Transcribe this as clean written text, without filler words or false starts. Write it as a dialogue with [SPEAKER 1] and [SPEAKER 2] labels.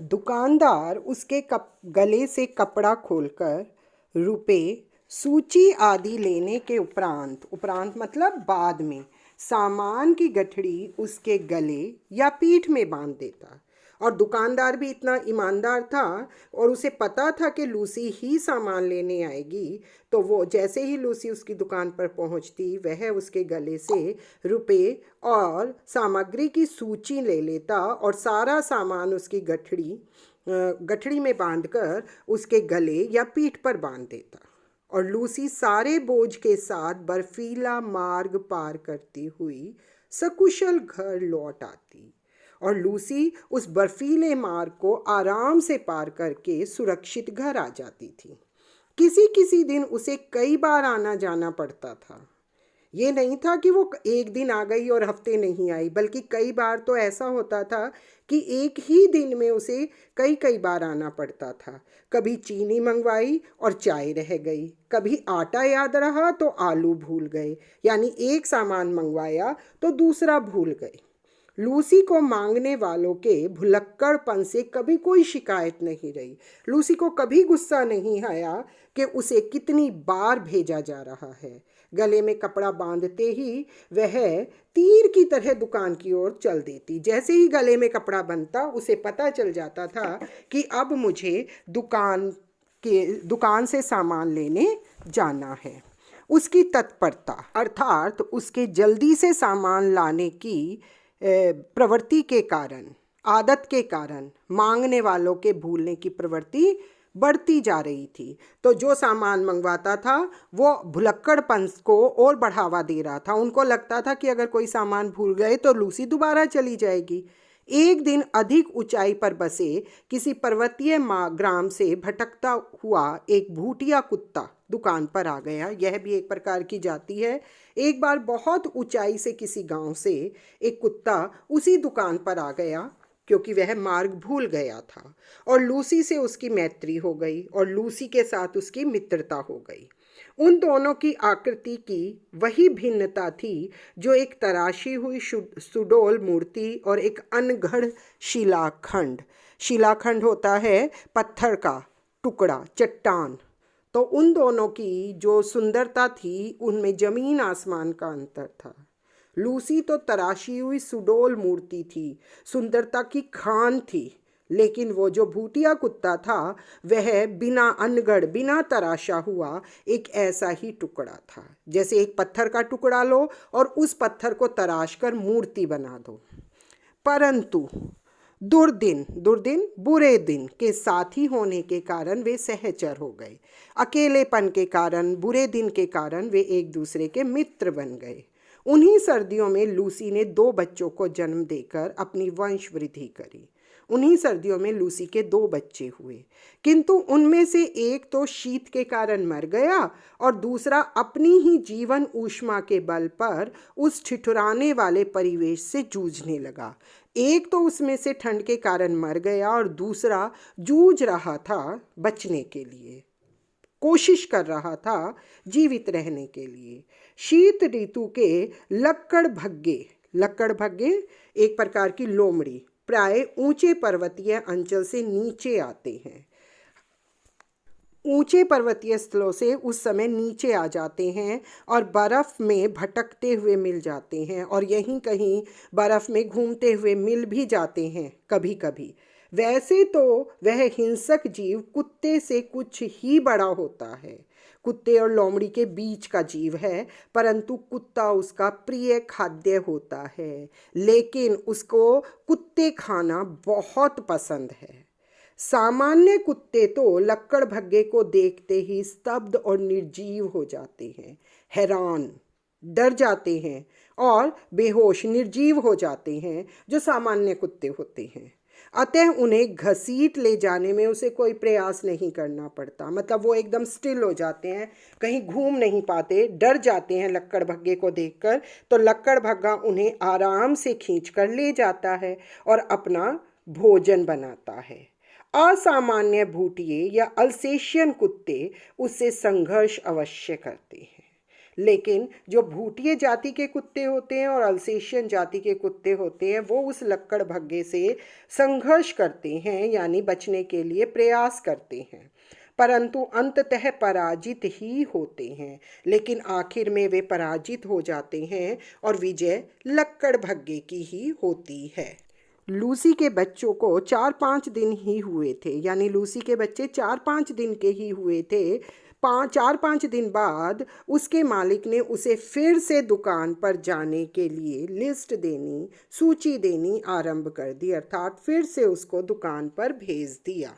[SPEAKER 1] दुकानदार उसके गले से कपड़ा खोलकर रुपए, सूची आदि लेने के उपरांत उपरांत मतलब बाद में सामान की गठड़ी उसके गले या पीठ में बांध देता। और दुकानदार भी इतना ईमानदार था और उसे पता था कि लूसी ही सामान लेने आएगी, तो वो जैसे ही लूसी उसकी दुकान पर पहुंचती वह उसके गले से रुपए और सामग्री की सूची ले लेता और सारा सामान उसकी गठड़ी में बांधकर उसके गले या पीठ पर बांध देता। और लूसी सारे बोझ के साथ बर्फीला मार्ग पार करती हुई सकुशल घर लौट आती। और लूसी उस बर्फीले मार्ग को आराम से पार करके सुरक्षित घर आ जाती थी। किसी किसी दिन उसे कई बार आना जाना पड़ता था। ये नहीं था कि वो एक दिन आ गई और हफ्ते नहीं आई, बल्कि कई बार तो ऐसा होता था कि एक ही दिन में उसे कई कई बार आना पड़ता था। कभी चीनी मंगवाई और चाय रह गई, कभी आटा याद रहा तो आलू भूल गए, यानी एक सामान मंगवाया तो दूसरा भूल गए। लूसी को मांगने वालों के भुलक्कड़पन से कभी कोई शिकायत नहीं रही। लूसी को कभी गुस्सा नहीं आया कि उसे कितनी बार भेजा जा रहा है। गले में कपड़ा बांधते ही वह तीर की तरह दुकान की ओर चल देती। जैसे ही गले में कपड़ा बंधता उसे पता चल जाता था कि अब मुझे दुकान से सामान लेने जाना है। उसकी तत्परता अर्थात उसके जल्दी से सामान लाने की प्रवृत्ति के कारण, आदत के कारण मांगने वालों के भूलने की प्रवृत्ति बढ़ती जा रही थी। तो जो सामान मंगवाता था वो भुलक्कड़पन को और बढ़ावा दे रहा था। उनको लगता था कि अगर कोई सामान भूल गए तो लूसी दोबारा चली जाएगी। एक दिन अधिक ऊंचाई पर बसे किसी पर्वतीय ग्राम से भटकता हुआ एक भूटिया कुत्ता दुकान पर आ गया। यह भी एक प्रकार की जाति है। एक बार बहुत ऊंचाई से किसी गांव से एक कुत्ता उसी दुकान पर आ गया क्योंकि वह मार्ग भूल गया था, और लूसी से उसकी मैत्री हो गई और लूसी के साथ उसकी मित्रता हो गई। उन दोनों की आकृति की वही भिन्नता थी जो एक तराशी हुई सुडौल मूर्ति और एक अनगढ़ शिलाखंड। शिलाखंड होता है पत्थर का टुकड़ा, चट्टान। तो उन दोनों की जो सुंदरता थी उनमें जमीन आसमान का अंतर था। लूसी तो तराशी हुई सुडौल मूर्ति थी, सुंदरता की खान थी, लेकिन वो जो भूटिया कुत्ता था वह बिना अनगढ़, बिना तराशा हुआ एक ऐसा ही टुकड़ा था। जैसे एक पत्थर का टुकड़ा लो और उस पत्थर को तराश कर मूर्ति बना दो। परंतु दुर्दिन बुरे दिन के साथी होने के कारण वे सहचर हो गए। अकेलेपन के कारण, बुरे दिन के कारण वे एक दूसरे के मित्र बन गए। उन्हीं सर्दियों में लूसी ने 2 बच्चों को जन्म देकर अपनी वंश वृद्धि करी। उन्हीं सर्दियों में लूसी के 2 बच्चे हुए, किंतु उनमें से एक तो शीत के कारण मर गया और दूसरा अपनी ही जीवन ऊष्मा के बल पर उस ठिठुराने वाले परिवेश से जूझने लगा। एक तो उसमें से ठंड के कारण मर गया और दूसरा जूझ रहा था बचने के लिए, कोशिश कर रहा था जीवित रहने के लिए। शीत ऋतु के लक्कड़ भग्गे एक प्रकार की लोमड़ी प्राय ऊंचे पर्वतीय अंचल से नीचे आते हैं। ऊंचे पर्वतीय स्थलों से उस समय नीचे आ जाते हैं और बर्फ़ में भटकते हुए मिल जाते हैं, और यहीं कहीं बर्फ़ में घूमते हुए मिल भी जाते हैं कभी कभी। वैसे तो वह हिंसक जीव कुत्ते से कुछ ही बड़ा होता है, कुत्ते और लोमड़ी के बीच का जीव है, परंतु कुत्ता उसका प्रिय खाद्य होता है, लेकिन उसको कुत्ते खाना बहुत पसंद है। सामान्य कुत्ते तो लक्कड़ भग्गे को देखते ही स्तब्ध और निर्जीव हो जाते हैं, हैरान, डर जाते हैं और बेहोश निर्जीव हो जाते हैं, जो सामान्य कुत्ते होते हैं। अतः उन्हें घसीट ले जाने में उसे कोई प्रयास नहीं करना पड़ता। मतलब वो एकदम स्टिल हो जाते हैं, कहीं घूम नहीं पाते, डर जाते हैं लक्कड़ भग्गे को देखकर, तो लक्कड़ भग्गा उन्हें आराम से खींच कर ले जाता है और अपना भोजन बनाता है। असामान्य भूटिये या अल्सेशियन कुत्ते उससे संघर्ष अवश्य करते हैं, लेकिन जो भूटिया जाति के कुत्ते होते हैं और अल्सेशियन जाति के कुत्ते होते हैं वो उस लक्कड़ भग्गे से संघर्ष करते हैं, यानी बचने के लिए प्रयास करते हैं, परंतु अंततः पराजित ही होते हैं। लेकिन आखिर में वे पराजित हो जाते हैं और विजय लक्कड़ भग्गे की ही होती है। लूसी के बच्चों को 4-5 दिन ही हुए थे, यानी लूसी के बच्चे 4-5 दिन के ही हुए थे। 4-5 दिन बाद उसके मालिक ने उसे फिर से दुकान पर जाने के लिए लिस्ट देनी, सूची देनी आरंभ कर दी, अर्थात फिर से उसको दुकान पर भेज दिया।